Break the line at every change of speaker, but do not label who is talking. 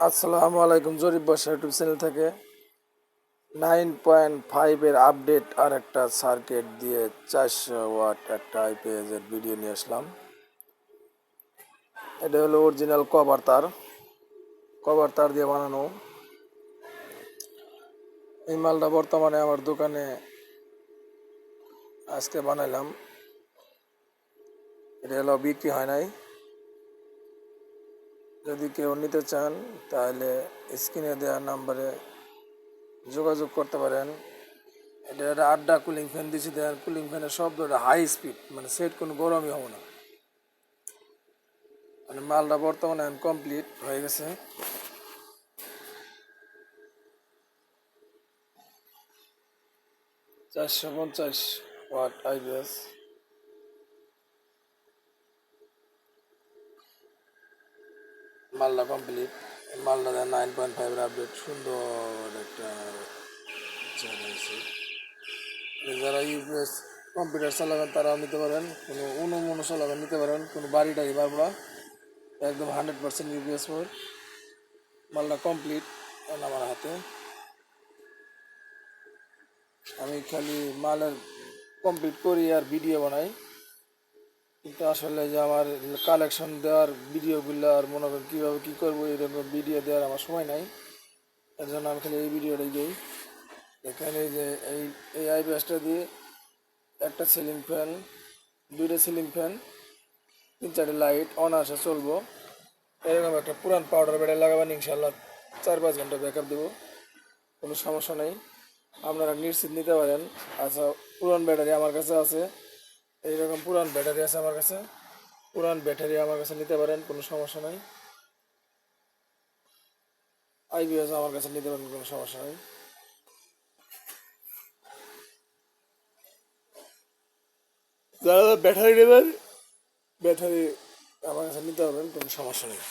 আসসালামু আলাইকুম। জরিপ বর্ষা ইউটিউব চ্যানেল থেকে 9.5 এর আপডেট আর একটা সার্কিট দিয়ে 400 ওয়াট একটা আইপিএস এর ভিডিও নিয়ে আসলাম। এটা হলো অরিজিনাল কভার তার দিয়ে বানানো। এই মালটা বর্তমানে আমার দোকানে আজকে বানাইলাম। এটা হলো বিক্রি হয় নাই। যদি কেউ নিতে চান তাহলে স্ক্রিনে দেওয়া নাম্বারে যোগাযোগ করতে পারেন। এটা একটা আড্ডা কুলিং ফ্যান দিয়েছি, দেন কুলিং ফ্যানের শব্দটা হাই স্পিড, মানে সেট কোনো গরমই হবে না। মানে মালটা বর্তমানে কমপ্লিট হয়ে গেছে। 450 ওয়াট আইপিএস মালটা কমপ্লিট। মালটা 9.5 আপডেট সুন্দর একটা হয়েছে। যারা ইউপিএস কম্পিউটার চালাবেন তারাও নিতে পারেন, কোনো অনুমনো চালাবেন নিতে পারেন, কোনো বাড়ি টাড়ি পারবো না। একদম 100% ইউপিএস ফোর মালটা কমপ্লিট আমার হাতে। আমি খালি মালের কমপ্লিট করি আর ভিডিও বানাই, কিন্তু আসলে যে আমার কালেকশন দেওয়ার ভিডিওগুলো আর মনে করেন কীভাবে কী করবো এরকম ভিডিও দেওয়ার আমার সময় নাই। এর জন্য আমি খালি এই ভিডিওটাই দিই। এখানে যে এই আইপিএসটা দিয়ে একটা সিলিং ফ্যান, দুইটা সিলিং ফ্যান, 3-4টে লাইট অনায়াসে চলবো। এরকম একটা পুরান পাউডার ব্যাটারি লাগাবেন, ইনশাল্লাহ 4-5 ঘন্টা ব্যাকআপ দেবো, কোনো সমস্যা নেই। আপনারা নিশ্চিত নিতে পারেন। আচ্ছা, পুরান ব্যাটারি আমার কাছে আছে, এইরকম পুরান ব্যাটারি আছে আমার কাছে, পুরান ব্যাটারি আমার কাছে নিতে পারেন, কোনো সমস্যা নাই। আইপিএস আমার কাছে নিতে পারেন, কোনো সমস্যা নেই। যারা ব্যাটারি নেবেন, ব্যাটারি আমার কাছে নিতে পারবেন, কোনো সমস্যা নেই।